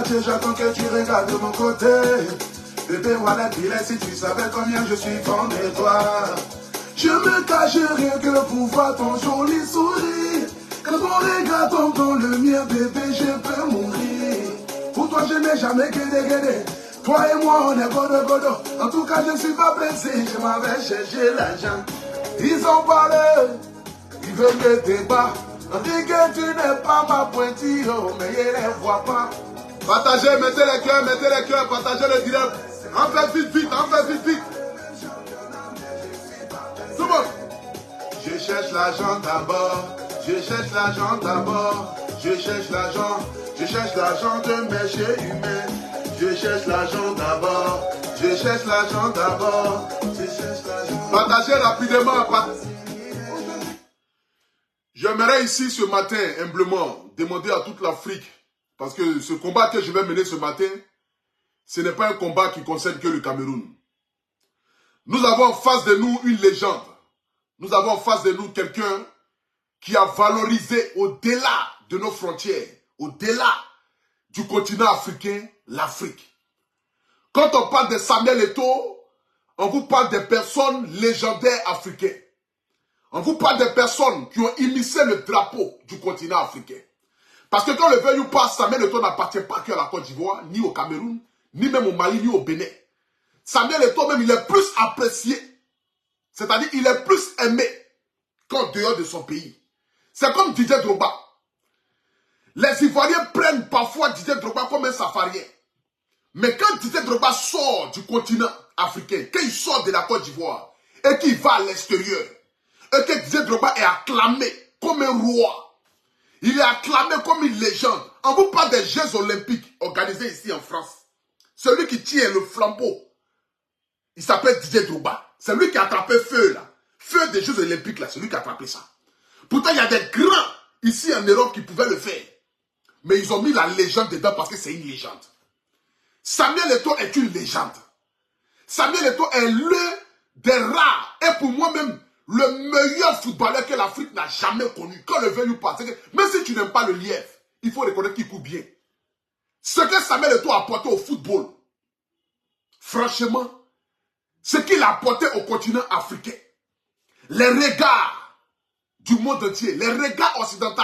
Dieu, j'attends que tu regardes de mon côté. Bébé, voilà qu'il est, si tu savais combien je suis fan de toi. Je me cache rien que pour voir ton joli sourire. Quand ton regard tombe dans le mien, bébé, je peux mourir. Pour toi, je n'ai jamais guédé. Toi et moi, on est godo. En tout cas, je ne suis pas pressé, je m'en vais chercher l'argent. Ils ont parlé, ils veulent me débattre. On dit que tu n'es pas ma pointille, mais ils ne voient pas. Partagez, mettez les cœurs, partagez le direct. On fait vite. Tout le monde. Je cherche l'argent d'abord. Je cherche l'argent de mes chers humains. Je cherche l'argent d'abord. Partagez rapidement. J'aimerais ici ce matin, humblement, demander à toute l'Afrique, parce que ce combat que je vais mener ce matin, ce n'est pas un combat qui concerne que le Cameroun. Nous avons en face de nous une légende. Nous avons en face de nous quelqu'un qui a valorisé au-delà de nos frontières, au-delà du continent africain, l'Afrique. Quand on parle de Samuel Eto'o, on vous parle des personnes légendaires africaines. On vous parle des personnes qui ont immiscé le drapeau du continent africain. Parce que quand le veuille ou pas, Samuel Eto'o n'appartient pas que à la Côte d'Ivoire, ni au Cameroun, ni même au Mali, ni au Bénin. Samuel Eto'o même, il est plus apprécié. C'est-à-dire, il est plus aimé qu'en dehors de son pays. C'est comme Didier Drogba. Les Ivoiriens prennent parfois Didier Drogba comme un safarien. Mais quand Didier Drogba sort du continent africain, quand il sort de la Côte d'Ivoire, et qu'il va à l'extérieur, et que Didier Drogba est acclamé comme un roi, il est acclamé comme une légende. On vous parle des Jeux Olympiques organisés ici en France. Celui qui tient le flambeau, il s'appelle Didier Drogba. C'est lui qui a attrapé feu là. Feu des Jeux Olympiques là, c'est lui qui a attrapé ça. Pourtant, il y a des grands ici en Europe qui pouvaient le faire. Mais ils ont mis la légende dedans parce que c'est une légende. Samuel Eto'o est une légende. Samuel Eto'o est l'un des rares, et pour moi-même, le meilleur footballeur que l'Afrique n'a jamais connu. Quand le veuille ou pas. Même si tu n'aimes pas le lièvre, il faut reconnaître qu'il court bien. Ce que Samuel Eto'o a apporté au football, franchement, ce qu'il a apporté au continent africain, les regards du monde entier, les regards occidentaux.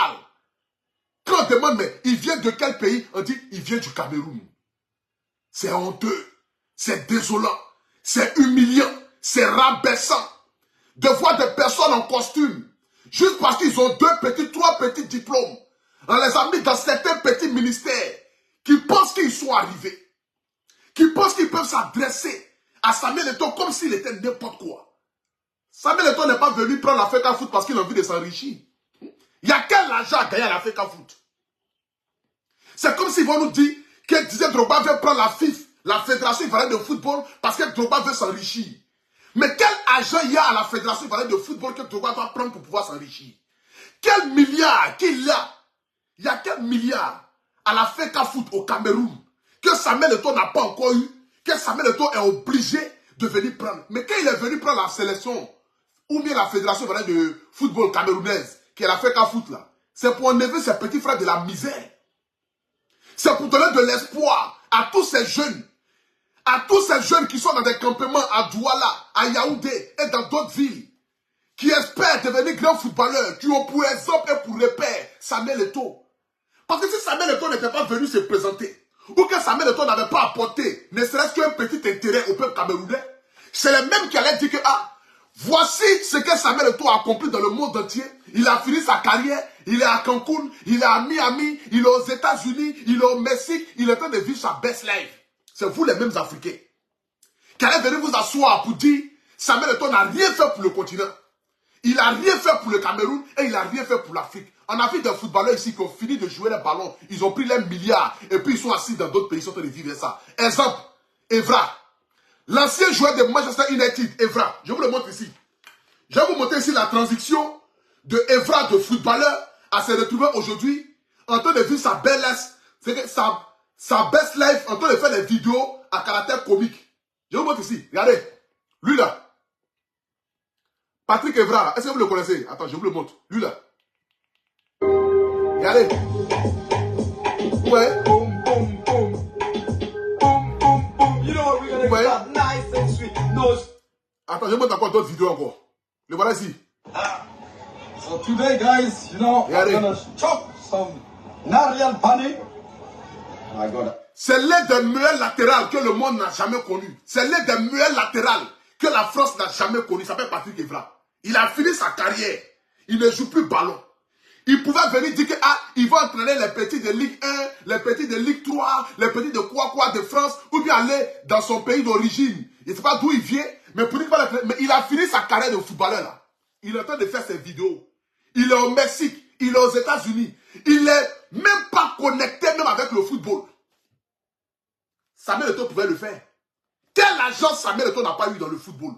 Quand on demande, mais il vient de quel pays? On dit, il vient du Cameroun. C'est honteux, c'est désolant, c'est humiliant, c'est rabaissant de voir des personnes en costume, juste parce qu'ils ont 3 petits diplômes. On les a mis dans certains petits ministères qui pensent qu'ils sont arrivés, qui pensent qu'ils peuvent s'adresser à Samuel Eto'o comme s'il était n'importe quoi. Samuel Eto'o n'est pas venu prendre la FECA Foot parce qu'il a envie de s'enrichir. Il y a quel argent à gagner à la FECA Foot? C'est comme s'ils vont nous dire que Didier Drogba veut prendre la FIF, la Fédération Ivoirienne de Football, parce que Drogba veut s'enrichir. Mais quel argent il y a à la Fédération Ivoirienne de Football que Drogba va prendre pour pouvoir s'enrichir? Quel milliard qu'il y a? Il y a quel milliard à la FECA Foot au Cameroun que Samuel Eto'o n'a pas encore eu, que Samuel Eto'o est obligé de venir prendre? Mais quand il est venu prendre la sélection, ou bien la Fédération Ivoirienne de Football camerounaise, qui est la FECA Foot là, c'est pour enlever ses petits frères de la misère. C'est pour donner de l'espoir à tous ces jeunes qui sont dans des campements à Douala, à Yaoundé et dans d'autres villes, qui espèrent devenir grands footballeurs, qui ont pour exemple et pour repère Samuel Eto'o. Parce que si Samuel Eto'o n'était pas venu se présenter, ou que Samuel Eto'o n'avait pas apporté ne serait-ce qu'un petit intérêt au peuple camerounais, c'est les mêmes qui allaient dire que, voici ce que Samuel Eto'o a accompli dans le monde entier. Il a fini sa carrière, il est à Cancun, il est à Miami, il est aux États-Unis, il est au Mexique, il est en train de vivre sa best life. C'est vous les mêmes Africains qui allez venir vous asseoir pour dire Samuel Eto'o n'a rien fait pour le continent. Il n'a rien fait pour le Cameroun et il n'a rien fait pour l'Afrique. On a vu des footballeurs ici qui ont fini de jouer les ballons, ils ont pris les milliards et puis ils sont assis dans d'autres pays, ils sont en train de vivre ça. Exemple, Evra. L'ancien joueur de Manchester United, Evra, je vous le montre ici. Je vais vous montrer ici la transition de Evra, de footballeur, à se retrouver aujourd'hui en train de vivre sa bellesse, sa best life, en train de faire des vidéos à caractère comique. Je vous montre ici, regardez, lui là. Patrick Evra, est-ce que vous le connaissez? Attends, je vous le montre, lui là. Regardez. Ouais. Vous voyez? Attends, je montre encore d'autres vidéos encore. Le voilà ici. So today, guys, you know, I'm gonna chop some Narian Pani. I got it. C'est l'un des meilleurs latérales que le monde n'a jamais connu. C'est l'un des meilleurs latérales que la France n'a jamais connu. Il s'appelle Patrick Evra. Il a fini sa carrière. Il ne joue plus ballon. Il pouvait venir dire que il va entraîner les petits de Ligue 1, les petits de Ligue 3, les petits de quoi de France, ou bien aller dans son pays d'origine. Je ne sais pas d'où il vient, mais pour dire mais il a fini sa carrière de footballeur là. Il est en train de faire ses vidéos. Il est au Mexique, il est aux États-Unis. Il n'est même pas connecté même avec le football. Samuel Eto'o pouvait le faire. Quel argent Samuel Eto'o n'a pas eu dans le football?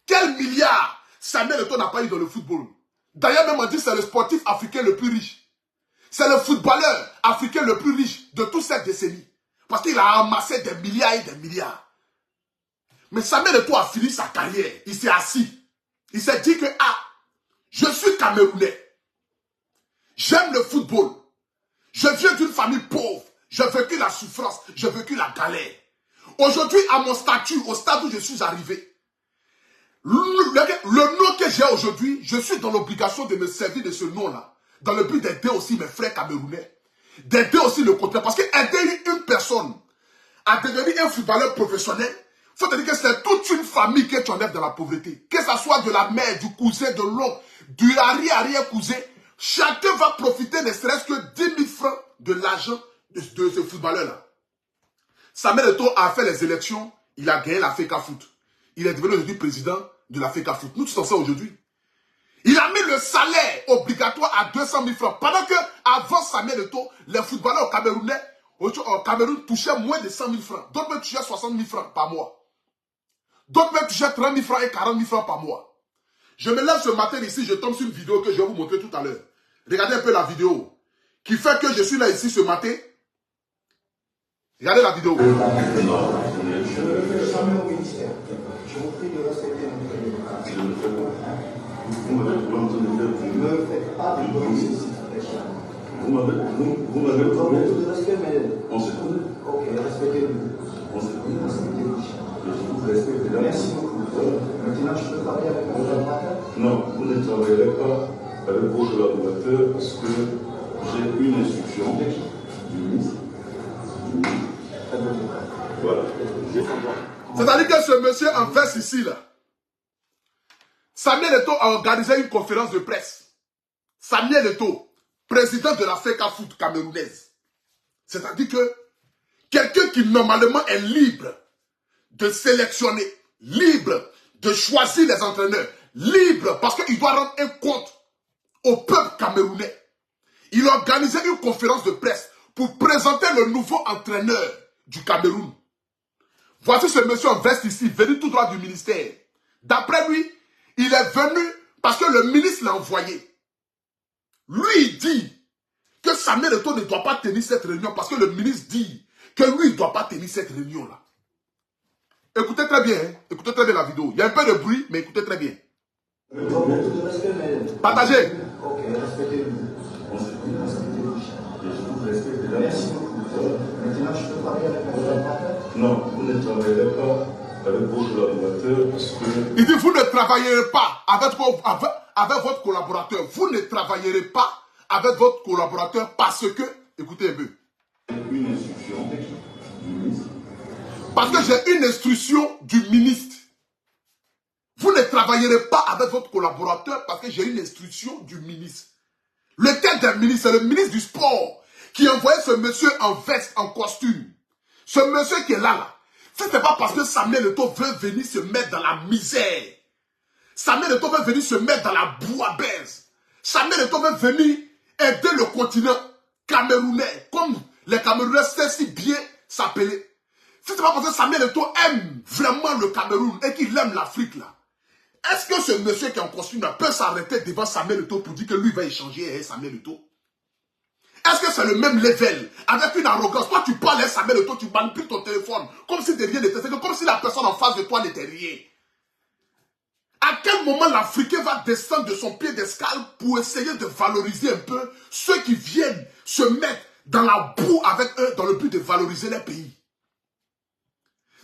Quel milliard Samuel Eto'o n'a pas eu dans le football? D'ailleurs, même on dit que c'est le sportif africain le plus riche. C'est le footballeur africain le plus riche de toute cette décennie. Parce qu'il a amassé des milliards et des milliards. Mais Samuel Eto'o a fini sa carrière. Il s'est assis. Il s'est dit que, je suis Camerounais. J'aime le football. Je viens d'une famille pauvre. J'ai vécu la souffrance. J'ai vécu la galère. Aujourd'hui, à mon statut, au stade où je suis arrivé, le nom que j'ai aujourd'hui, je suis dans l'obligation de me servir de ce nom-là. Dans le but d'aider aussi mes frères camerounais. D'aider aussi le côté. Parce qu'aider une personne à devenir un footballeur professionnel, il faut te dire que c'est toute une famille que tu enlèves dans la pauvreté. Que ce soit de la mère, du cousin, de l'oncle, du arrière-cousin, chacun va profiter ne serait-ce que 10 000 francs de l'argent de ce footballeur-là. Samuel Eto'o a fait les élections, il a gagné la FECA Foot. Il est devenu aujourd'hui président de la FECA Foot. Nous tous en ça aujourd'hui. Il a mis le salaire obligatoire à 200 000 francs. Pendant que avant Samuel Eto'o, les footballeurs camerounais au Cameroun touchaient moins de 100 000 francs. D'autres même touchaient 60 000 francs par mois. D'autres même touchaient 30 000 francs et 40 000 francs par mois. Je me lève ce matin ici, je tombe sur une vidéo que je vais vous montrer tout à l'heure. Regardez un peu la vidéo. Qui fait que je suis là ici ce matin. Regardez la vidéo. Je ne fais jamais au ministère. Je vous prie de respecter notre démocratie. Je ne fais pas. Vous me faites pas de police, s'il vous plaît. Vous m'avez parlé de respect, mais... On s'est connu. Ok, respectez-nous. On s'est connu. Respectez-nous. Je vous respecte. Merci beaucoup. Maintenant, je peux parler avec vos collaborateurs? Non, vous ne travaillerez pas avec vos collaborateurs parce que j'ai une instruction du ministre. Voilà. C'est-à-dire que ce monsieur en veste ici, là, Samuel Eto'o a organisé une conférence de presse. Samuel Eto'o, président de la FECA Foot camerounaise. C'est-à-dire que quelqu'un qui normalement est libre de sélectionner, libre de choisir les entraîneurs, libre parce qu'il doit rendre un compte au peuple camerounais. Il a organisé une conférence de presse pour présenter le nouveau entraîneur du Cameroun. Voici ce monsieur en veste ici, venu tout droit du ministère. D'après lui, il est venu parce que le ministre l'a envoyé. Lui, il dit que Samuel Eto'o ne doit pas tenir cette réunion parce que le ministre dit que lui, il ne doit pas tenir cette réunion-là. Écoutez très bien, hein? Écoutez très bien la vidéo. Il y a un peu de bruit, mais écoutez très bien. Partagez. Ok, respectez-nous. Merci beaucoup. Maintenant, je peux parler avec vos collaborateurs? Non, vous ne travaillerez pas avec vos collaborateurs parce que... Il dit, vous ne travaillerez pas avec votre collaborateur. Vous ne travaillerez pas avec votre collaborateur parce que... Écoutez un peu. Une instruction du ministre. Parce que j'ai une instruction du ministre. Vous ne travaillerez pas avec votre collaborateur parce que j'ai une instruction du ministre. Lequel des ministres? C'est le ministre du sport qui envoyait ce monsieur en veste, en costume. Ce monsieur qui est là. Ce n'est pas parce que Samuel Eto'o veut venir se mettre dans la misère. Samuel Eto'o veut venir se mettre dans la bouillabaisse. Samuel Eto'o veut venir aider le continent camerounais, comme les Camerounais savent si bien s'appeler. Ce n'est pas parce que Samuel Eto'o aime vraiment le Cameroun et qu'il aime l'Afrique là. Est-ce que ce monsieur qui est en costume là peut s'arrêter devant Samuel Eto'o pour dire que lui va échanger avec Samuel Eto'o? Est-ce que c'est le même level? Avec une arrogance. Toi, tu parles à Samuel Eto'o, tu manipules ton téléphone comme si de rien n'était. Comme si la personne en face de toi n'était rien. À quel moment l'Africain va descendre de son pied d'escale pour essayer de valoriser un peu ceux qui viennent se mettre dans la boue avec eux dans le but de valoriser les pays?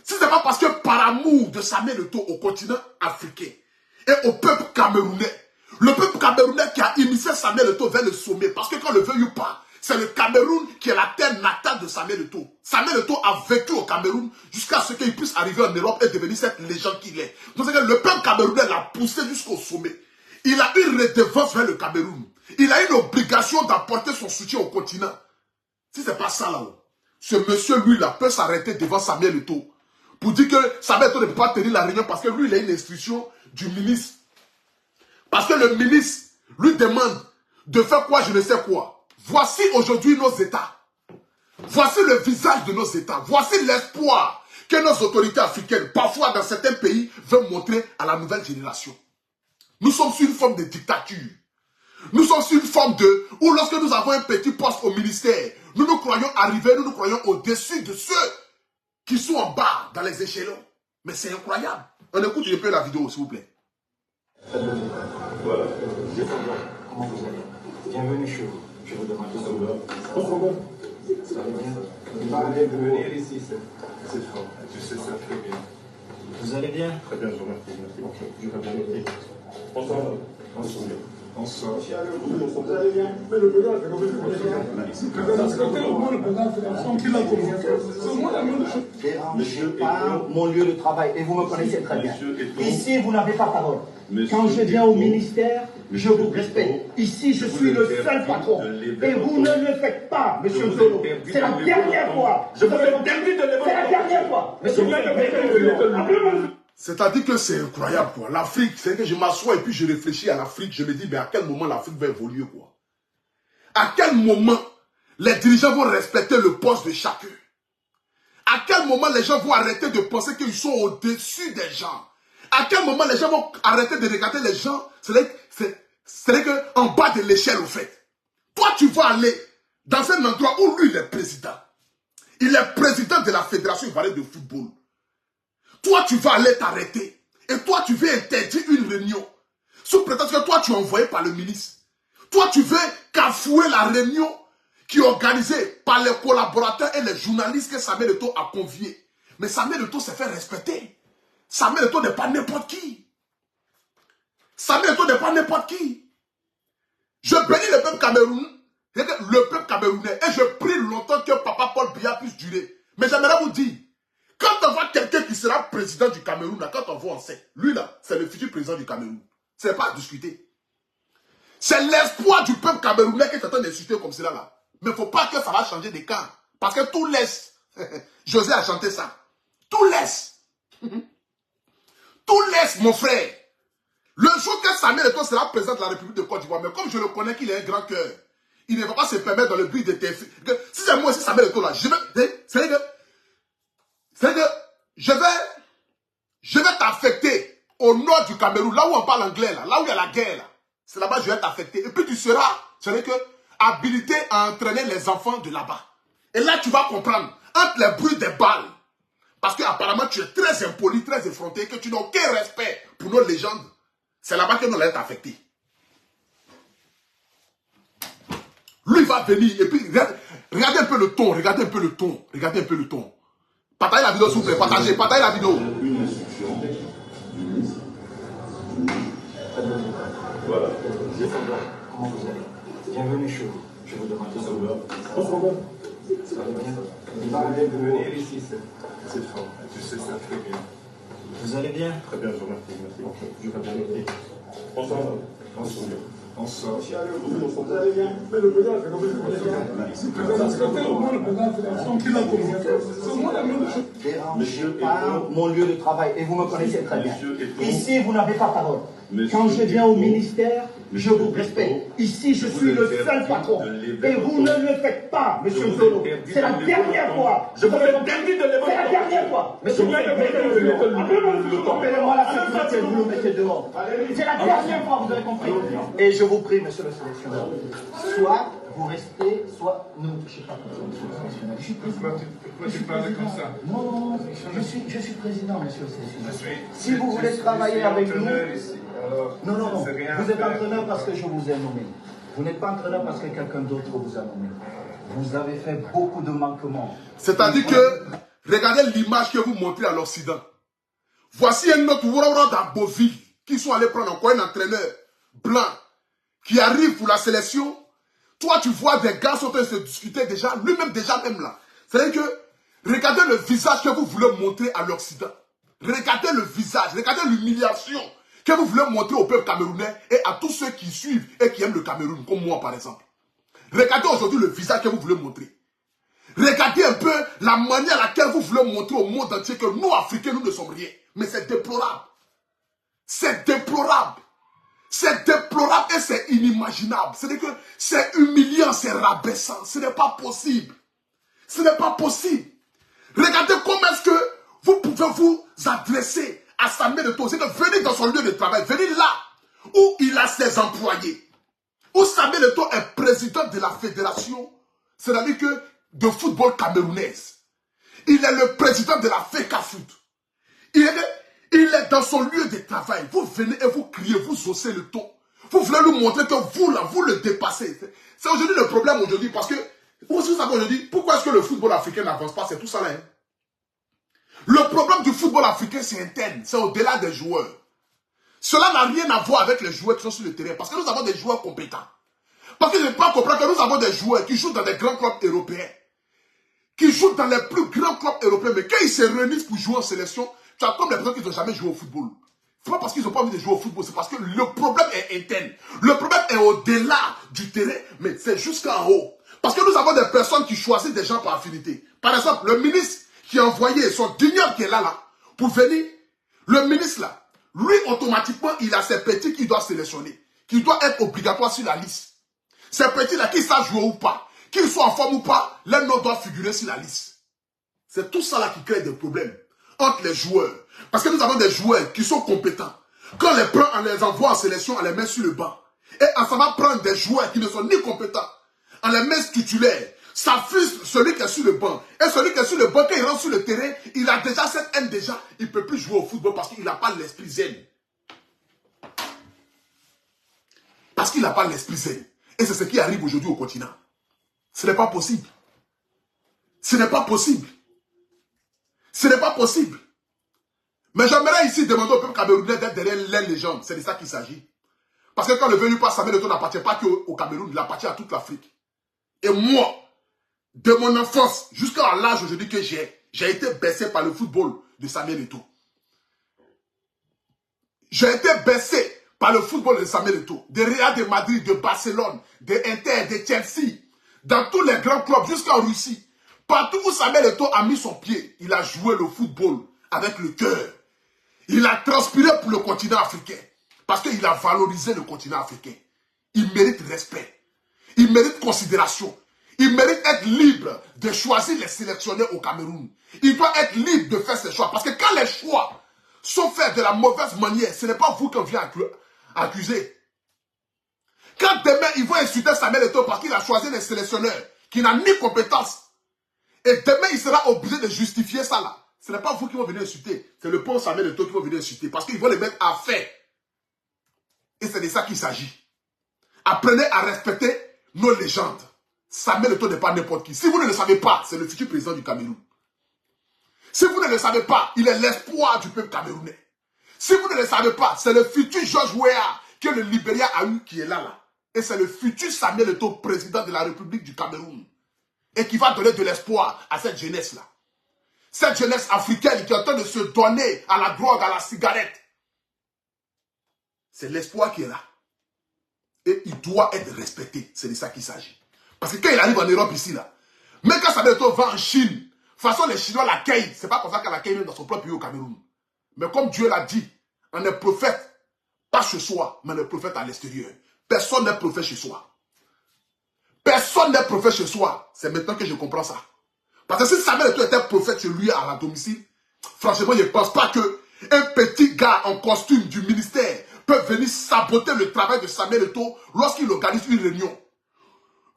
si ce n'est pas parce que par amour de Samuel Eto'o au continent africain et au peuple camerounais, le peuple camerounais qui a initié Samuel Eto'o vers le sommet, parce que quand on le veuille ou pas, c'est le Cameroun qui est la terre natale de Samuel Eto'o. Samuel Eto'o a vécu au Cameroun jusqu'à ce qu'il puisse arriver en Europe et devenir cette légende qu'il est. Donc que le peuple camerounais l'a poussé jusqu'au sommet. Il a une redevance vers le Cameroun. Il a une obligation d'apporter son soutien au continent. Si ce n'est pas ça là-haut, ce monsieur, lui, là, peut s'arrêter devant Samuel Eto'o pour dire que Samuel Eto'o ne peut pas tenir la réunion parce que lui, il a une instruction du ministre. Parce que le ministre lui demande de faire quoi, je ne sais quoi. Voici aujourd'hui nos États. Voici le visage de nos États. Voici l'espoir que nos autorités africaines, parfois dans certains pays, veulent montrer à la nouvelle génération. Nous sommes sur une forme de dictature. Nous sommes sur une forme de... Où lorsque nous avons un petit poste au ministère, nous nous croyons arriver, nous nous croyons au-dessus de ceux qui sont en bas, dans les échelons. Mais c'est incroyable. On écoute un peu la vidéo, s'il vous plaît. Voilà. Comment vous allez? Bienvenue chez vous. Je vous demande de vous. Ça allez bien? Vous allez venir ici, c'est fort. Tu sais ça très bien. Vous allez bien? Très bien, je vous remercie. Merci. Ok, je vais bien. Bonsoir. Bonsoir. Bonsoir. Vous allez bien? Mais le président, c'est comme Monsieur pas mon lieu de travail et vous me connaissez très bien. Ici, vous n'avez pas parole. Quand je viens au ministère, je vous respecte. Ici, je suis le seul patron. Et vous ne le faites pas, monsieur Zolo. C'est la dernière fois. Je vous ai interdit de le faire. C'est la dernière fois. Monsieur. C'est-à-dire que c'est incroyable, quoi. L'Afrique, c'est que je m'assois et puis je réfléchis à l'Afrique. Je me dis, mais à quel moment l'Afrique va évoluer, quoi? À quel moment les dirigeants vont respecter le poste de chacun? À quel moment les gens vont arrêter de penser qu'ils sont au-dessus des gens? À quel moment les gens vont arrêter de regarder les gens? C'est qu'en bas de l'échelle, au fait. Toi, tu vas aller dans un endroit où lui, il est président. Il est président de la Fédération ivoirienne de football. Toi, tu vas aller t'arrêter. Et toi, tu veux interdire une réunion. Sous prétexte que toi, tu es envoyé par le ministre. Toi, tu veux cafouer la réunion qui est organisée par les collaborateurs et les journalistes que Samuel Eto'o a conviés. Mais Samuel Eto'o s'est fait respecter. Samuel Eto'o n'est pas n'importe qui. Samuel Eto'o n'est pas n'importe qui. Je bénis le peuple camerounais. Le peuple camerounais. Et je prie longtemps que Papa Paul Biya puisse durer. Mais j'aimerais vous dire, quand on voit quelqu'un qui sera président du Cameroun, là, quand on voit, on sait. Lui, là, c'est le futur président du Cameroun. Ce n'est pas à discuter. C'est l'espoir du peuple camerounais qui est en train de discuter comme cela, là. Mais il ne faut pas que ça va changer de camp. Parce que tout laisse. José a chanté ça. Tout laisse. Tout laisse, mon frère. Le jour que Samuel Eto'o sera président de la République de Côte d'Ivoire, mais comme je le connais qu'il a un grand cœur, il ne va pas se permettre dans le but de TF. Si c'est moi aussi Samuel Eto'o là, je vais. C'est que je vais t'affecter au nord du Cameroun, là où on parle anglais, là où il y a la guerre, là. C'est là-bas que je vais t'affecter. Et puis tu seras, habilité à entraîner les enfants de là-bas. Et là, tu vas comprendre, entre les bruits des balles, parce qu'apparemment, tu es très impoli, très effronté, que tu n'as aucun respect pour nos légendes. C'est là-bas que nous allons t'affecter. Lui, il va venir, et puis, regardez un peu le ton, regardez un peu le ton, regardez un peu le ton. Partagez la vidéo, s'il vous plaît, partagez la vidéo. Une instruction du ministre. Voilà. Comment vous allez? Bienvenue chez vous. Je vous demande de vous. Ça allez bien? Vous allez venir ici, c'est fort. Tu sais ça très bien. Vous allez bien? Très bien, je vous remercie. Merci. Ok, je vais bien. Bonsoir. Bonsoir. Bonsoir. Vous allez bien? Mais le président, c'est comme Monsieur pas mon lieu de travail et vous me connaissez très bien. Ici, vous n'avez pas parole. Quand je viens au ministère, je vous respecte. Ici, je suis le seul patron. Et vous ne le faites pas, monsieur Zolo. C'est la dernière fois. Je vous ai interdit de le faire. C'est la dernière fois. Monsieur Zolo, appelez-moi la sécurité, vous le mettez dehors. C'est la dernière fois, vous avez compris. Et je vous prie, monsieur le sélectionneur, soit vous restez, soit ne me touchez pas comme ça, monsieur le sélectionneur. Je suis président. Pourquoi tu parles comme ça? Non, je suis président, monsieur le sélectionneur. Si vous voulez travailler avec nous... Non, vous êtes entraîneur parce que je vous ai nommé. Vous n'êtes pas entraîneur parce que quelqu'un d'autre vous a nommé. Vous avez fait beaucoup de manquements. C'est-à-dire que, Regardez l'image que vous montrez à l'Occident. Voici un autre Wourawara d'Aboville qui sont allés prendre encore un entraîneur blanc qui arrive pour la sélection. Toi, tu vois des gars sont en train de se discuter déjà, lui-même déjà même là. C'est-à-dire que, regardez le visage que vous voulez montrer à l'Occident. Regardez le visage, regardez l'humiliation que vous voulez montrer au peuple camerounais et à tous ceux qui suivent et qui aiment le Cameroun, comme moi par exemple. Regardez aujourd'hui le visage que vous voulez montrer. Regardez un peu la manière à laquelle vous voulez montrer au monde entier que nous, Africains, nous ne sommes rien. Mais c'est déplorable. C'est déplorable. C'est déplorable et c'est inimaginable. C'est-à-dire que c'est humiliant, c'est rabaissant. Ce n'est pas possible. Ce n'est pas possible. Regardez comment est-ce que vous pouvez vous adresser à Samuel Eto'o. C'est que venir dans son lieu de travail, venir là où il a ses employés. Où Samuel Eto'o est président de la fédération, c'est-à-dire que de football camerounaise. Il est le président de la FECAFOOT. Il est dans son lieu de travail. Vous venez et vous criez, vous haussez le ton. Vous voulez lui montrer que vous, là, vous le dépassez. C'est aujourd'hui le problème aujourd'hui parce que, vous savez aujourd'hui, pourquoi est-ce que le football africain n'avance pas? C'est tout ça là. Hein? Le problème du football africain, c'est interne. C'est au-delà des joueurs. Cela n'a rien à voir avec les joueurs qui sont sur le terrain. Parce que nous avons des joueurs compétents. Parce que je ne peux pas comprendre que nous avons des joueurs qui jouent dans des grands clubs européens. Qui jouent dans les plus grands clubs européens. Mais quand ils se réunissent pour jouer en sélection, tu as comme les personnes qui n'ont jamais joué au football. Ce n'est pas parce qu'ils n'ont pas envie de jouer au football. C'est parce que le problème est interne. Le problème est au-delà du terrain. Mais c'est jusqu'en haut. Parce que nous avons des personnes qui choisissent des gens par affinité. Par exemple, le ministre qui a envoyé son digneur qui est là, pour venir. Le ministre là, lui automatiquement, il a ses petits qu'il doit sélectionner. Qui doit être obligatoire sur la liste. Ces petits-là, qu'ils savent jouer ou pas, qu'ils soient en forme ou pas, leur nom doit figurer sur la liste. C'est tout ça là qui crée des problèmes entre les joueurs. Parce que nous avons des joueurs qui sont compétents. Quand on les prend, on les envoie en sélection, on les met sur le banc. Et ça va prendre des joueurs qui ne sont ni compétents. On les met titulaires. Ça frustre celui qui est sur le banc. Et celui qui est sur le banc, quand il rentre sur le terrain, il a déjà cette haine déjà. Il ne peut plus jouer au football parce qu'il n'a pas l'esprit zen. Parce qu'il n'a pas l'esprit zen. Et c'est ce qui arrive aujourd'hui au continent. Ce n'est pas possible. Ce n'est pas possible. Ce n'est pas possible. Mais j'aimerais ici demander au peuple camerounais d'être derrière les légendes. C'est de ça qu'il s'agit. Parce que quand le venu passe, Samuel Eto'o n'appartient pas qu'au Cameroun, il appartient à toute l'Afrique. Et moi, de mon enfance jusqu'à l'âge aujourd'hui que j'ai été bercé par le football de Samuel Eto'o. J'ai été bercé par le football de Samuel Eto'o, de Real de Madrid, de Barcelone, de Inter, de Chelsea, dans tous les grands clubs jusqu'en Russie. Partout où Samuel Eto'o a mis son pied, il a joué le football avec le cœur. Il a transpiré pour le continent africain parce qu'il a valorisé le continent africain. Il mérite respect, il mérite considération, il mérite être libre de choisir les sélectionneurs au Cameroun. Il doit être libre de faire ses choix parce que quand les choix sont faits de la mauvaise manière, ce n'est pas vous qu'on vient accuser. Quand demain, ils vont insulter Samuel Eto'o parce qu'il a choisi des sélectionneurs qui n'ont ni compétence, et demain, il sera obligé de justifier ça là. Ce n'est pas vous qui vont venir insulter, c'est le pauvre Samuel Eto'o qui va venir insulter parce qu'ils vont les mettre à faire. Et c'est de ça qu'il s'agit. Apprenez à respecter nos légendes. Samuel Eto'o n'est pas n'importe qui. Si vous ne le savez pas, c'est le futur président du Cameroun. Si vous ne le savez pas, il est l'espoir du peuple camerounais. Si vous ne le savez pas, c'est le futur George Weah que le Libéria a eu qui est là. Et c'est le futur Samuel Eto'o, président de la République du Cameroun. Et qui va donner de l'espoir à cette jeunesse-là. Cette jeunesse africaine qui est en train de se donner à la drogue, à la cigarette. C'est l'espoir qui est là. Et il doit être respecté. C'est de ça qu'il s'agit. Parce que quand il arrive en Europe ici, là, même quand Samuel Eto'o va en Chine, de toute façon les Chinois l'accueillent. C'est pas comme ça qu'elle l'accueille même dans son propre pays au Cameroun. Mais comme Dieu l'a dit, on est prophète, pas chez soi, mais on est prophète à l'extérieur. Personne n'est prophète chez soi. Personne n'est prophète chez soi. C'est maintenant que je comprends ça. Parce que si Samuel Eto'o était prophète chez lui à la domicile, franchement, je ne pense pas qu'un petit gars en costume du ministère peut venir saboter le travail de Samuel Eto'o lorsqu'il organise une réunion.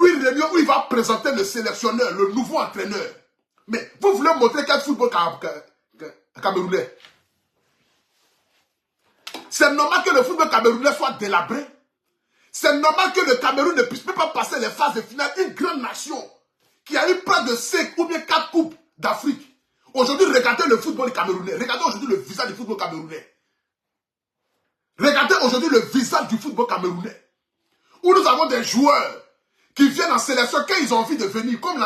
Une réunion où il va présenter le sélectionneur, le nouveau entraîneur. Mais vous voulez montrer quel football camerounais. C'est normal que le football camerounais soit délabré. C'est normal que le Cameroun ne puisse même pas passer les phases de finale. Une grande nation qui a eu près de 5 ou bien 4 coupes d'Afrique. Aujourd'hui, regardez le football camerounais. Regardez aujourd'hui le visage du football camerounais. Regardez aujourd'hui le visage du football camerounais. Où nous avons des joueurs qui viennent en sélection quand ils ont envie de venir. Comme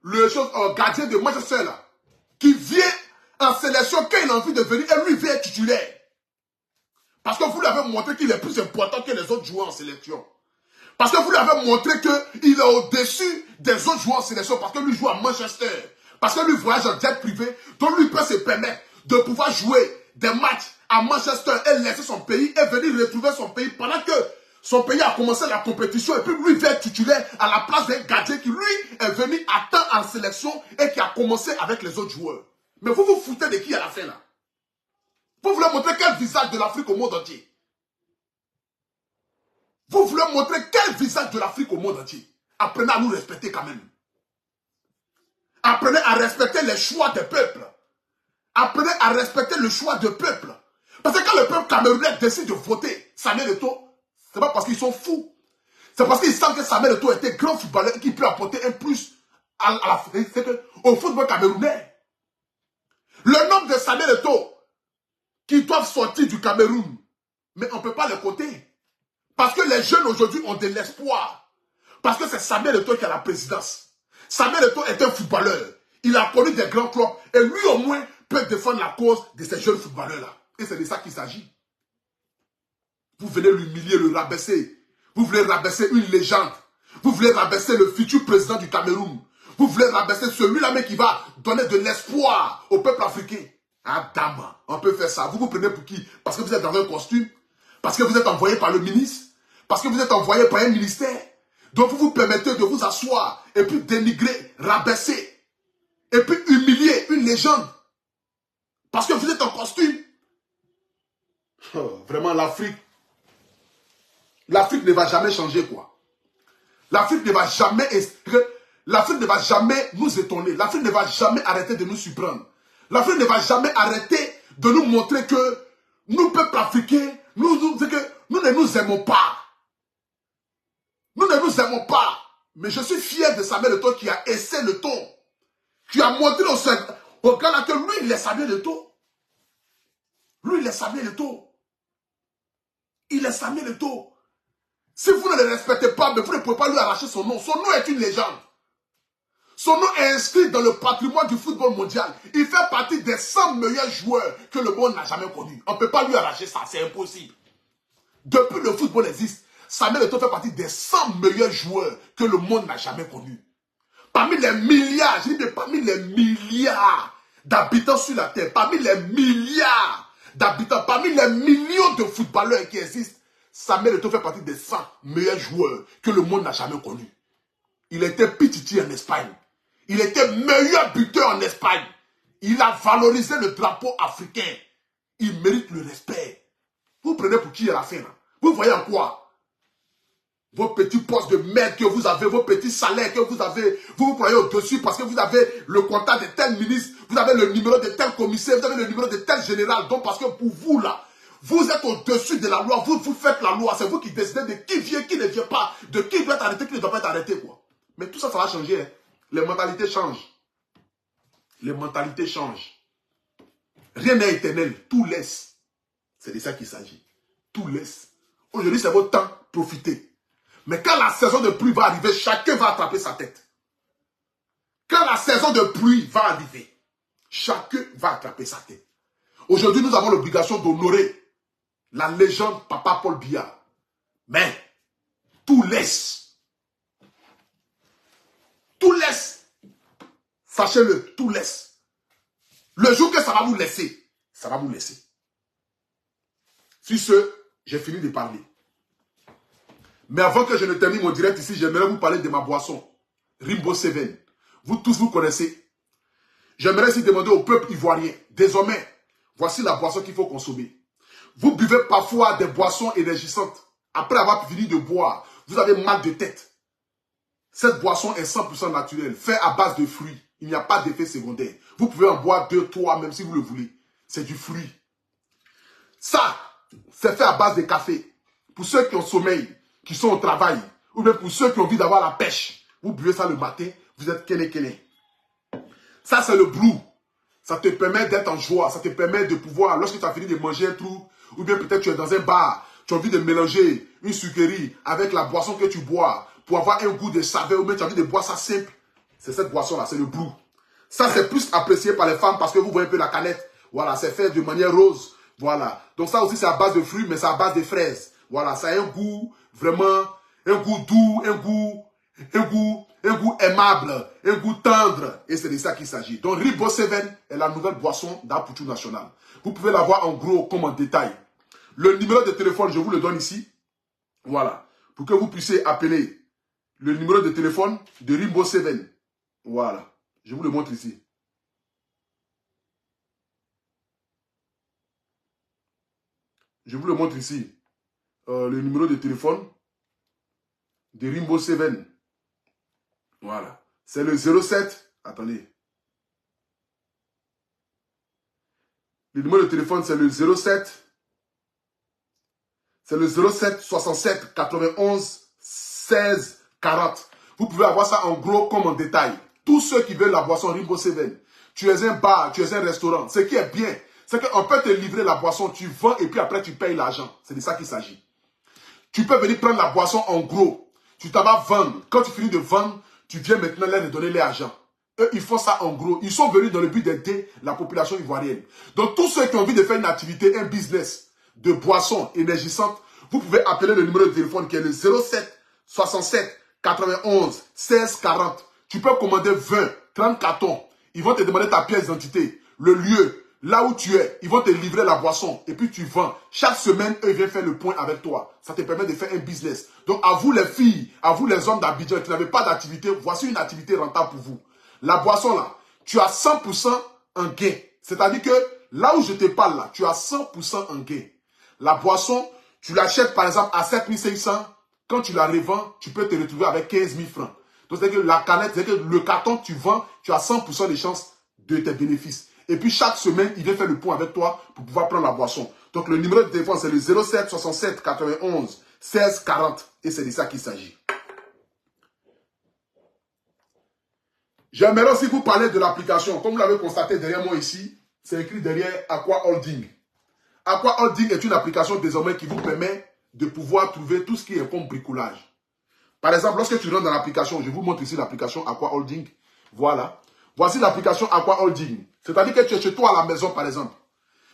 le gardien de Manchester là. Qui vient en sélection quand il a envie de venir et lui vient être titulaire. Parce que vous lui avez montré qu'il est plus important que les autres joueurs en sélection. Parce que vous lui avez montré qu'il est au-dessus des autres joueurs en sélection. Parce que lui joue à Manchester. Parce que lui voyage en jet privé. Donc lui peut se permettre de pouvoir jouer des matchs à Manchester et laisser son pays et venir retrouver son pays pendant que son pays a commencé la compétition. Et puis lui vient être titulaire à la place d'un gardien qui lui est venu à temps en sélection et qui a commencé avec les autres joueurs. Mais vous vous foutez de qui à la fin là? Vous voulez montrer quel visage de l'Afrique au monde entier? Vous voulez montrer quel visage de l'Afrique au monde entier? Apprenez à nous respecter quand même. Apprenez à respecter les choix des peuples. Apprenez à respecter le choix des peuples. Parce que quand le peuple camerounais décide de voter Samuel Eto'o, c'est pas parce qu'ils sont fous. C'est parce qu'ils savent que Samuel Eto'o était grand footballeur et qu'il peut apporter un plus au football camerounais. Le nombre de Samuel Eto'o qui doivent sortir du Cameroun, mais on ne peut pas les compter. Parce que les jeunes aujourd'hui ont de l'espoir. Parce que c'est Samuel Eto'o qui a la présidence. Samuel Eto'o est un footballeur. Il a connu des grands clubs et lui au moins peut défendre la cause de ces jeunes footballeurs-là. Et c'est de ça qu'il s'agit. Vous venez l'humilier, le rabaisser. Vous voulez rabaisser une légende. Vous voulez rabaisser le futur président du Cameroun. Vous voulez rabaisser celui-là mais qui va donner de l'espoir au peuple africain. Ah dame, on peut faire ça. Vous vous prenez pour qui? Parce que vous êtes dans un costume? Parce que vous êtes envoyé par le ministre? Parce que vous êtes envoyé par un ministère? Donc vous vous permettez de vous asseoir et puis dénigrer, rabaisser et puis humilier une légende. Parce que vous êtes en costume. Oh, vraiment l'Afrique ne va jamais changer quoi. L'Afrique ne va jamais nous étonner. L'Afrique ne va jamais arrêter de nous surprendre. L'Afrique ne va jamais arrêter de nous montrer que nous, peuple africain, nous ne nous aimons pas. Nous ne nous aimons pas. Mais je suis fier de Samuel Eto'o qui a essayé le ton. Qui a montré au gars là que lui, il est Samuel Eto'o. Lui, il est Samuel Eto'o. Il est Samuel Eto'o. Si vous ne le respectez pas, mais vous ne pouvez pas lui arracher son nom. Son nom est une légende. Son nom est inscrit dans le patrimoine du football mondial. Il fait partie des 100 meilleurs joueurs que le monde n'a jamais connus. On ne peut pas lui arracher ça, c'est impossible. Depuis le football existe, Samuel Eto'o fait partie des 100 meilleurs joueurs que le monde n'a jamais connus. Parmi les milliards, je dis bien parmi les milliards d'habitants sur la terre, parmi les milliards d'habitants, parmi les millions de footballeurs qui existent, Samuel Eto'o fait partie des 100 meilleurs joueurs que le monde n'a jamais connus. Il était pititi en Espagne. Il était meilleur buteur en Espagne. Il a valorisé le drapeau africain. Il mérite le respect. Vous prenez pour qui à la fin là? Vous voyez en quoi? Vos petits postes de merde que vous avez, vos petits salaires que vous avez, vous vous croyez au-dessus parce que vous avez le contact de tel ministre, vous avez le numéro de tel commissaire, vous avez le numéro de tel général. Donc parce que pour vous là, vous êtes au-dessus de la loi, vous faites la loi, c'est vous qui décidez de qui vient, qui ne vient pas, de qui doit être arrêté, qui ne doit pas être arrêté quoi. Mais tout ça, ça va changer. Hein. Les mentalités changent. Les mentalités changent. Rien n'est éternel. Tout laisse. C'est de ça qu'il s'agit. Tout laisse. Aujourd'hui, c'est votre temps. Profitez. Mais quand la saison de pluie va arriver, chacun va attraper sa tête. Quand la saison de pluie va arriver, chacun va attraper sa tête. Aujourd'hui, nous avons l'obligation d'honorer la légende Papa Paul Biya. Mais, tout laisse. Tout laisse. Sachez-le, tout laisse. Le jour que ça va vous laisser, ça va vous laisser. Sur ce, j'ai fini de parler. Mais avant que je ne termine mon direct ici, j'aimerais vous parler de ma boisson. Rimbo 7. Vous tous, vous connaissez. J'aimerais aussi demander au peuple ivoirien. Désormais, voici la boisson qu'il faut consommer. Vous buvez parfois des boissons énergisantes. Après avoir fini de boire, vous avez mal de tête. Cette boisson est 100% naturelle, faite à base de fruits. Il n'y a pas d'effet secondaire. Vous pouvez en boire 2, 3, même si vous le voulez. C'est du fruit. Ça, c'est fait à base de café. Pour ceux qui ont sommeil, qui sont au travail, ou même pour ceux qui ont envie d'avoir la pêche, vous buvez ça le matin, vous êtes kélé. Ça, c'est le blue. Ça te permet d'être en joie. Ça te permet de pouvoir, lorsque tu as fini de manger un truc, ou bien peut-être tu es dans un bar, tu as envie de mélanger une sucrerie avec la boisson que tu bois pour avoir un goût de saveur, ou bien tu as envie de boire ça simple. C'est cette boisson-là, c'est le blue. Ça, c'est plus apprécié par les femmes parce que vous voyez un peu la canette. Voilà, c'est fait de manière rose. Voilà. Donc ça aussi, c'est à base de fruits, mais c'est à base de fraises. Voilà, ça a un goût vraiment, un goût doux, un goût aimable, un goût tendre. Et c'est de ça qu'il s'agit. Donc, Ribot 7 est la nouvelle boisson d'Aputu National. Vous pouvez la voir en gros comme en détail. Le numéro de téléphone, je vous le donne ici. Voilà. Pour que vous puissiez appeler le numéro de téléphone de Ribot 7. Voilà. Je vous le montre ici. Je vous le montre ici. Le numéro de téléphone de Ribot 7. Voilà. C'est le 07. Attendez. Le numéro de téléphone, c'est le 07. C'est le 07 67 91 16 40. Vous pouvez avoir ça en gros comme en détail. Tous ceux qui veulent la boisson Ribot 7, tu es un bar, tu es un restaurant. Ce qui est bien, c'est qu'on peut te livrer la boisson, tu vends et puis après tu payes l'argent. C'est de ça qu'il s'agit. Tu peux venir prendre la boisson en gros. Tu t'en vas vendre. Quand tu finis de vendre, tu viens maintenant leur donner l'argent. Eux, ils font ça en gros. Ils sont venus dans le but d'aider la population ivoirienne. Donc tous ceux qui ont envie de faire une activité, un business de boissons énergisantes, vous pouvez appeler le numéro de téléphone qui est le 07 67 91 16 40. Tu peux commander 20, 30 cartons. Ils vont te demander ta pièce d'identité, le lieu, là où tu es. Ils vont te livrer la boisson et puis tu vends. Chaque semaine, eux, ils viennent faire le point avec toi. Ça te permet de faire un business. Donc, à vous les filles, à vous les hommes d'Abidjan qui n'avez pas d'activité, voici une activité rentable pour vous. La boisson là, tu as 100% en gain. C'est-à-dire que là où je te parle là, tu as 100% en gain. La boisson, tu l'achètes par exemple à 7500. Quand tu la revends, tu peux te retrouver avec 15 000 francs. Donc, c'est que la canette, c'est que le carton que tu vends, tu as 100% de chances de tes bénéfices. Et puis, chaque semaine, il vient faire le point avec toi pour pouvoir prendre la boisson. Donc, le numéro de téléphone, c'est le 07 67 91 16 40. Et c'est de ça qu'il s'agit. J'aimerais aussi vous parler de l'application. Comme vous l'avez constaté derrière moi ici, c'est écrit derrière Aqua Holding. Aqua Holding est une application désormais qui vous permet de pouvoir trouver tout ce qui est comme bricolage. Par exemple, lorsque tu rentres dans l'application, je vous montre ici l'application Aqua Holding. Voilà. Voici l'application Aqua Holding. C'est-à-dire que tu es chez toi à la maison, par exemple.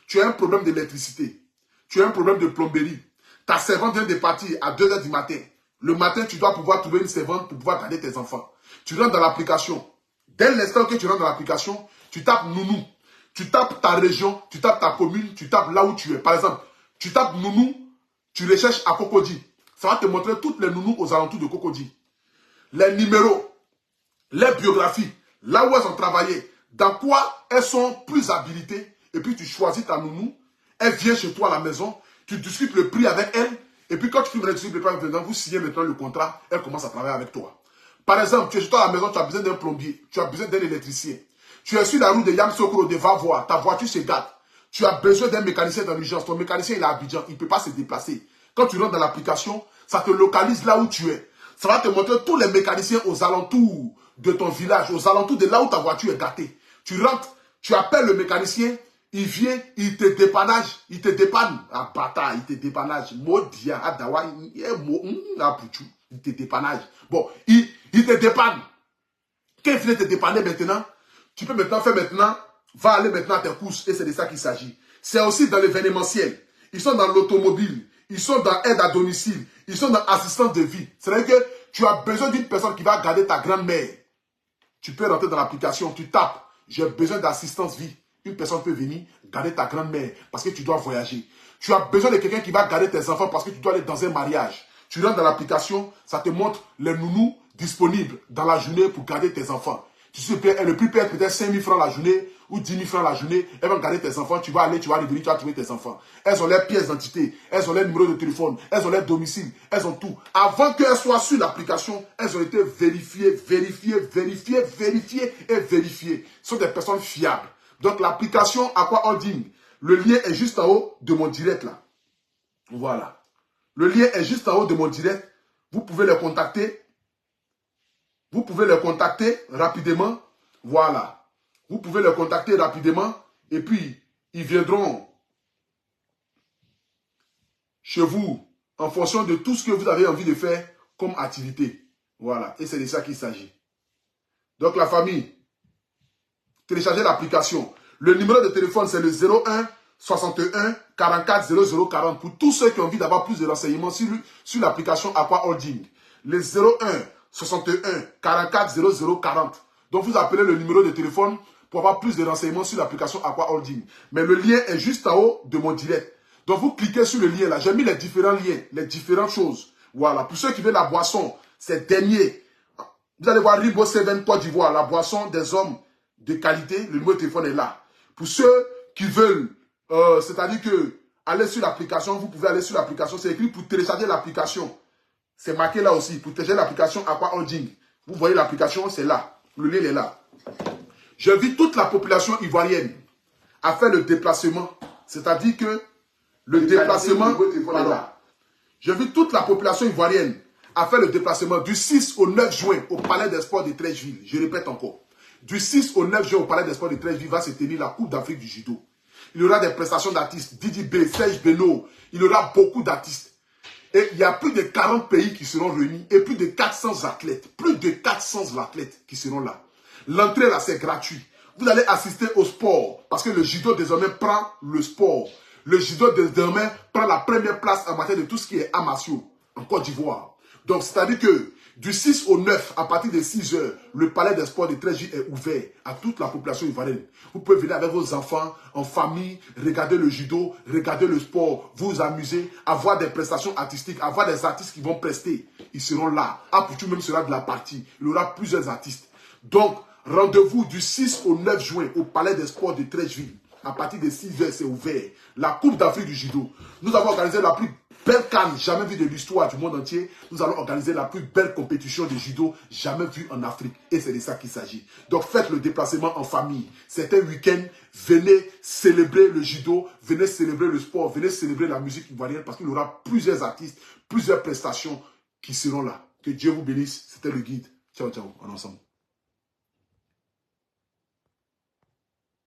Tu as un problème d'électricité. Tu as un problème de plomberie. Ta servante vient de partir à 2 h du matin. Le matin, tu dois pouvoir trouver une servante pour pouvoir garder tes enfants. Tu rentres dans l'application. Dès l'instant que tu rentres dans l'application, tu tapes Nounou. Tu tapes ta région, tu tapes ta commune, tu tapes là où tu es. Par exemple, tu tapes Nounou, tu recherches à Cocody. Ça va te montrer toutes les nounous aux alentours de Cocody. Les numéros, les biographies, là où elles ont travaillé, dans quoi elles sont plus habilitées. Et puis tu choisis ta nounou, elle vient chez toi à la maison, tu discutes le prix avec elle. Et puis quand tu finis de discuter le prix avec elle, vous signez maintenant le contrat, elle commence à travailler avec toi. Par exemple, tu es chez toi à la maison, tu as besoin d'un plombier, tu as besoin d'un électricien. Tu es sur la route de Yamsokoro, de va voir, ta voiture se gâte. Tu as besoin d'un mécanicien dans l'urgence. Ton mécanicien il est à Abidjan, il ne peut pas se déplacer. Quand tu rentres dans l'application, ça te localise là où tu es. Ça va te montrer tous les mécaniciens aux alentours de ton village, aux alentours de là où ta voiture est gâtée. Tu rentres, tu appelles le mécanicien, il vient, il te dépannage, il te dépanne. Ah bâtard, il te dépannage. Modia, Adawa, il te dépannage. Bon, il te dépanne. Quand il finit de te dépanner maintenant, tu peux maintenant faire va aller maintenant à tes courses et c'est de ça qu'il s'agit. C'est aussi dans l'événementiel. Ils sont dans l'automobile. Ils sont dans aide à domicile. Ils sont dans assistance de vie. C'est-à-dire que tu as besoin d'une personne qui va garder ta grand-mère. Tu peux rentrer dans l'application, tu tapes. J'ai besoin d'assistance vie. Une personne peut venir garder ta grand-mère parce que tu dois voyager. Tu as besoin de quelqu'un qui va garder tes enfants parce que tu dois aller dans un mariage. Tu rentres dans l'application, ça te montre les nounous disponibles dans la journée pour garder tes enfants. Tu sais, le prix peut être peut-être 5 000 francs la journée ou 10 000 francs la journée. Elles vont garder tes enfants. Tu vas aller, tu vas revenir, tu vas trouver tes enfants. Elles ont leurs pièces d'identité. Elles ont leur numéro de téléphone. Elles ont leur domicile. Elles ont tout. Avant qu'elles soient sur l'application, elles ont été vérifiées. Ce sont des personnes fiables. Donc, l'application Aqua Holding, le lien est juste en haut de mon direct là. Voilà. Le lien est juste en haut de mon direct. Vous pouvez les contacter. Vous pouvez les contacter rapidement. Voilà. Vous pouvez les contacter rapidement et puis ils viendront chez vous en fonction de tout ce que vous avez envie de faire comme activité. Voilà, et c'est de ça qu'il s'agit. Donc la famille, téléchargez l'application. Le numéro de téléphone, c'est le 01 61 44 00 40 pour tous ceux qui ont envie d'avoir plus de renseignements sur l'application Aqua Holding. Le 01 61 44 00 40. Donc vous appelez le numéro de téléphone pour avoir plus de renseignements sur l'application Aqua Holding. Mais le lien est juste en haut de mon direct. Donc vous cliquez sur le lien là. J'ai mis les différents liens, les différentes choses. Voilà. Pour ceux qui veulent la boisson, c'est dernier. Vous allez voir Ribo 7 Côte d'Ivoire, la boisson des hommes de qualité. Le numéro de téléphone est là. Pour ceux qui veulent, c'est-à-dire que aller sur l'application, vous pouvez aller sur l'application. C'est écrit pour télécharger l'application. C'est marqué là aussi. Pour télécharger l'application Aqua Holding. Vous voyez l'application, c'est là. Le lien est là. J'invite toute la population ivoirienne à faire le déplacement. C'est-à-dire que le déplacement, voilà. J'invite toute la population ivoirienne à faire le déplacement du 6 au 9 juin au Palais des Sports de Treichville. Je répète encore. Du 6 au 9 juin au Palais des Sports de Treichville va se tenir la Coupe d'Afrique du judo. Il y aura des prestations d'artistes. Didi B, Serge Beno. Il y aura beaucoup d'artistes. Et il y a plus de 40 pays qui seront réunis et plus de 400 athlètes. Plus de 400 athlètes qui seront là. L'entrée là, c'est gratuit. Vous allez assister au sport parce que le judo désormais prend le sport. Le judo désormais prend la première place en matière de tout ce qui est arts martiaux en Côte d'Ivoire. Donc, c'est-à-dire que du 6 au 9, à partir de 6 heures, le Palais des Sports de Treichville est ouvert à toute la population ivoirienne. Vous pouvez venir avec vos enfants, en famille, regarder le judo, regarder le sport, vous amuser, avoir des prestations artistiques, avoir des artistes qui vont prester. Ils seront là. Apoutou même sera de la partie. Il y aura plusieurs artistes. Donc, rendez-vous du 6 au 9 juin au Palais des Sports de Treichville. À partir de 6 heures, c'est ouvert. La Coupe d'Afrique du judo. Nous avons organisé la plus belle CAN jamais vue de l'histoire du monde entier. Nous allons organiser la plus belle compétition de judo jamais vue en Afrique. Et c'est de ça qu'il s'agit. Donc faites le déplacement en famille. C'est un week-end. Venez célébrer le judo. Venez célébrer le sport. Venez célébrer la musique ivoirienne parce qu'il y aura plusieurs artistes, plusieurs prestations qui seront là. Que Dieu vous bénisse. C'était le guide. Ciao, ciao. On est ensemble.